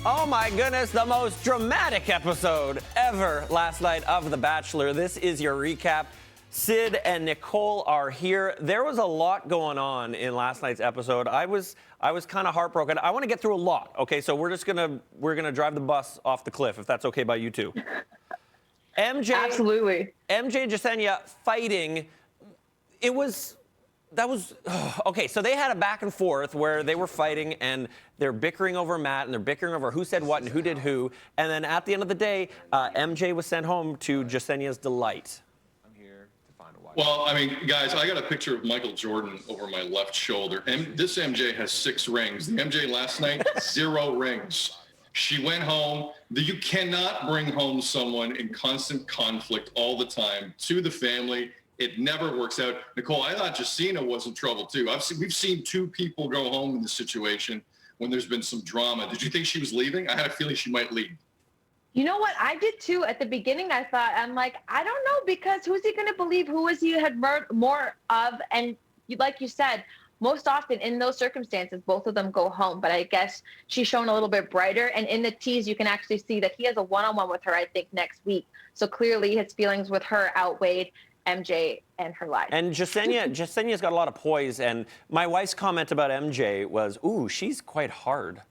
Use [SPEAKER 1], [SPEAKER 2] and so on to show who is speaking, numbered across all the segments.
[SPEAKER 1] Oh my goodness, the most dramatic episode ever last night of The Bachelor. This is your recap. Sid and Nicole are here. There was a lot going on in last night's episode. I was kind of heartbroken. I want to get through a lot. Okay, so we're gonna drive the bus off the cliff, if that's okay by you two. MJ,
[SPEAKER 2] absolutely.
[SPEAKER 1] MJ and Jasenia fighting. Okay, so they had a back and forth where they were fighting and they're bickering over Matt and they're bickering over who said what and who did who. And then at the end of the day, MJ was sent home to Jasenia's delight.
[SPEAKER 3] I'm here to find a wife.
[SPEAKER 4] Well, I mean, guys, I got a picture of Michael Jordan over my left shoulder. And this MJ has 6 rings. The MJ last night, 0 rings. She went home. You cannot bring home someone in constant conflict all the time to the family. It never works out. Nicole, I thought Jasenia was in trouble too. We've seen 2 people go home in this situation when there's been some drama. Did you think she was leaving? I had a feeling she might leave.
[SPEAKER 2] You know what? I did too. At the beginning, I thought, I'm like, I don't know, because who's he going to believe? Who has he had more of? And like you said, most often in those circumstances, both of them go home. But I guess she's shown a little bit brighter. And in the tease, you can actually see that he has a one-on-one with her, I think, next week. So clearly his feelings with her outweighed MJ and her life.
[SPEAKER 1] And Jasenia's got a lot of poise. And my wife's comment about MJ was, ooh, she's quite hard.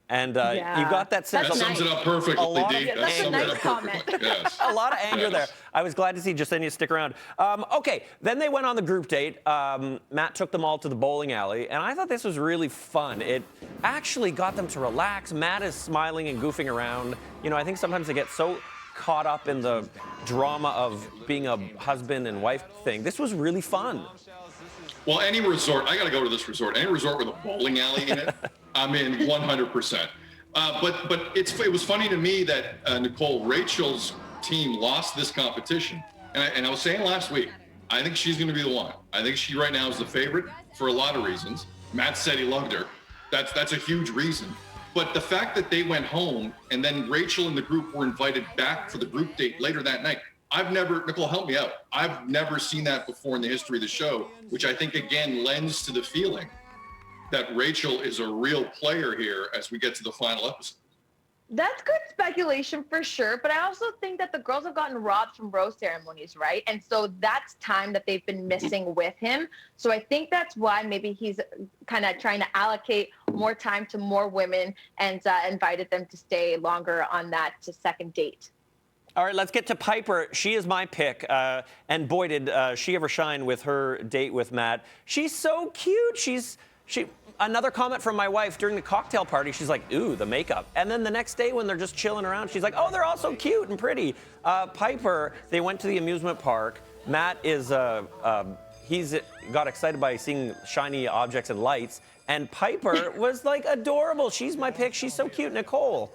[SPEAKER 1] And you got that sense.
[SPEAKER 4] That sums it up perfectly, Dee.
[SPEAKER 2] That's a nice comment.
[SPEAKER 4] Yes.
[SPEAKER 1] A lot of anger there. I was glad to see Jasenia stick around. Okay, then they went on the group date. Matt took them all to the bowling alley, and I thought this was really fun. It actually got them to relax. Matt is smiling and goofing around. You know, I think sometimes they get so caught up in the drama of being a husband and wife thing. This was really fun.
[SPEAKER 4] Well, any resort, I got to go to this resort. Any resort with a bowling alley in it, I'm in 100%. But it was funny to me that Nicole, Rachel's team lost this competition. And I was saying last week, I think she's going to be the one. I think she right now is the favorite for a lot of reasons. Matt said he loved her. That's a huge reason. But the fact that they went home and then Rachel and the group were invited back for the group date later that night, Nicole, help me out. I've never seen that before in the history of the show, which I think, again, lends to the feeling that Rachel is a real player here as we get to the final episode.
[SPEAKER 2] That's good speculation for sure, but I also think that the girls have gotten robbed from rose ceremonies, right? And so that's time that they've been missing with him. So I think that's why maybe he's kind of trying to allocate more time to more women and invited them to stay longer on that second date.
[SPEAKER 1] All right, let's get to Pieper. She is my pick, and boy, did she ever shine with her date with Matt. She's so cute. Another comment from my wife during the cocktail party, she's like, ooh, the makeup. And then the next day when they're just chilling around, she's like, oh, they're all so cute and pretty. Pieper, they went to the amusement park. Matt is, he's got excited by seeing shiny objects and lights. And Pieper was like adorable. She's my pick. She's so cute, Nicole.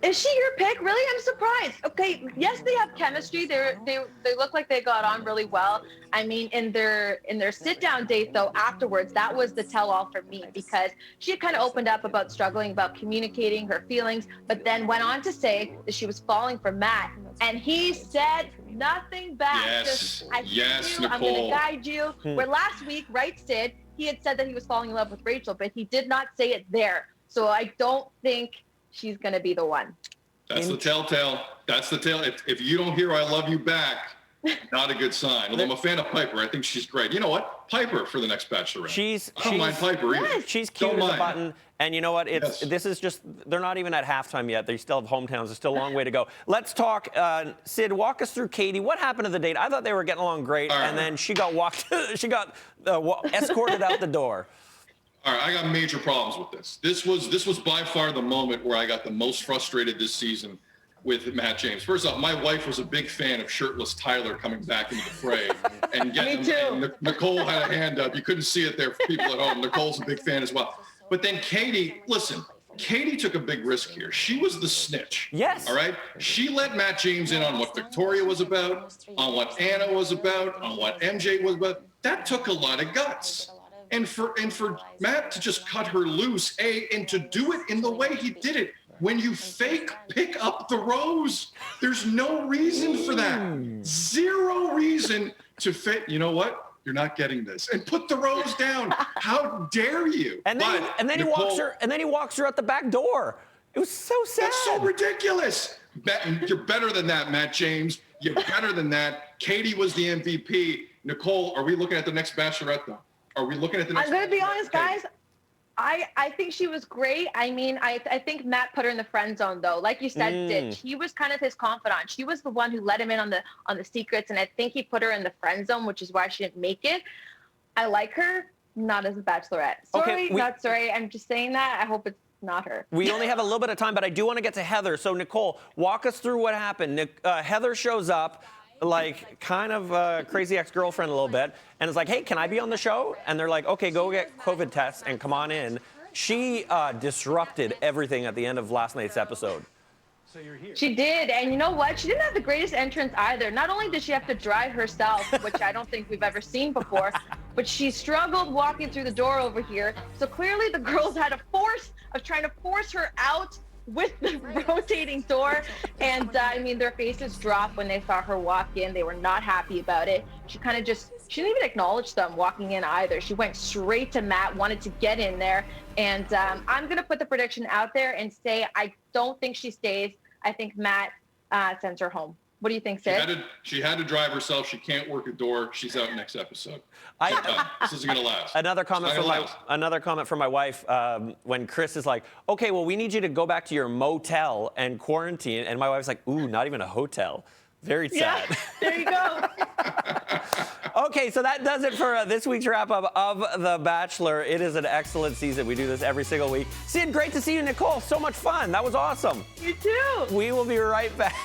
[SPEAKER 2] Is she your pick? Really? I'm surprised. Okay, yes, they have chemistry. They look like they got on really well. I mean, in their sit-down date, though, afterwards, that was the tell-all for me, because she had kind of opened up about struggling about communicating her feelings, but then went on to say that she was falling for Matt, and he said nothing back.
[SPEAKER 4] Yes,
[SPEAKER 2] I see you,
[SPEAKER 4] Nicole.
[SPEAKER 2] I'm going to guide you. Where last week, right, Sid, he had said that he was falling in love with Rachel, but he did not say it there. So I don't think she's going to be the one.
[SPEAKER 4] That's the telltale. That's the tell. If you don't hear I love you back, not a good sign. Although I'm a fan of Pieper. I think she's great. You know what? Pieper for the next Bachelorette. I don't mind Pieper either.
[SPEAKER 1] She's cute as a button. And you know what? This is just, they're not even at halftime yet. They still have hometowns. There's still a long way to go. Let's talk. Sid, walk us through Katie. What happened to the date? I thought they were getting along great. And then she got escorted out the door.
[SPEAKER 4] All right, I got major problems with this. This was by far the moment where I got the most frustrated this season with Matt James. First off, my wife was a big fan of shirtless Tyler coming back into the fray. And
[SPEAKER 2] Me too.
[SPEAKER 4] And Nicole had a hand up. You couldn't see it there for people at home. Nicole's a big fan as well. But then Katie, listen, Katie took a big risk here. She was the snitch.
[SPEAKER 1] Yes.
[SPEAKER 4] All right? She let Matt James in on what Victoria was about, on what Anna was about, on what MJ was about. That took a lot of guts. And for Matt to just cut her loose, and to do it in the way he did it, when you fake pick up the rose, there's no reason for that. Zero reason to fake. You know what? you're not getting this, and put the rose down. How dare you?
[SPEAKER 1] And then, he
[SPEAKER 4] Nicole,
[SPEAKER 1] walks her. And then he walks her out the back door. It was so sad.
[SPEAKER 4] That's so ridiculous. You're better than that, Matt James. You're better than that. Katie was the MVP. Nicole, are we looking at the next Bachelorette, though? Are we looking at the next?
[SPEAKER 2] I'm going to be honest,
[SPEAKER 4] Katie.
[SPEAKER 2] guys. I think she was great. I mean, I think Matt put her in the friend zone, though. Like you said, Sid, he was kind of his confidant. She was the one who let him in on the secrets, and I think he put her in the friend zone, which is why she didn't make it. I like her, not as a Bachelorette. Sorry, not sorry. I'm just saying that. I hope it's not her.
[SPEAKER 1] We only have a little bit of time, but I do want to get to Heather. So, Nicole, walk us through what happened. Heather shows up, like kind of a crazy ex-girlfriend a little bit, and is like, hey, can I be on the show? And they're like, okay, go get COVID tests and come on in. She disrupted everything at the end of last night's episode.
[SPEAKER 3] So you're here.
[SPEAKER 2] She did, and you know what? She didn't have the greatest entrance either. Not only did she have to drive herself, which I don't think we've ever seen before, but she struggled walking through the door over here. So clearly the girls had trying to force her out with the rotating door. And I mean, their faces dropped when they saw her walk in. They were not happy about it. She didn't even acknowledge them walking in either. She went straight to Matt, wanted to get in there. And I'm going to put the prediction out there and say I don't think she stays. I think Matt sends her home. What do you think, Sid?
[SPEAKER 4] She had to drive herself. She can't work a door. She's out next episode. This isn't going to last.
[SPEAKER 1] Another comment from my wife when Chris is like, okay, well, we need you to go back to your motel and quarantine. And my wife's like, ooh, not even a hotel. Very sad.
[SPEAKER 2] Yeah, there you go.
[SPEAKER 1] Okay, so that does it for this week's wrap-up of The Bachelor. It is an excellent season. We do this every single week. Sid, great to see you, Nicole. So much fun. That was awesome.
[SPEAKER 2] You too.
[SPEAKER 1] We will be right back.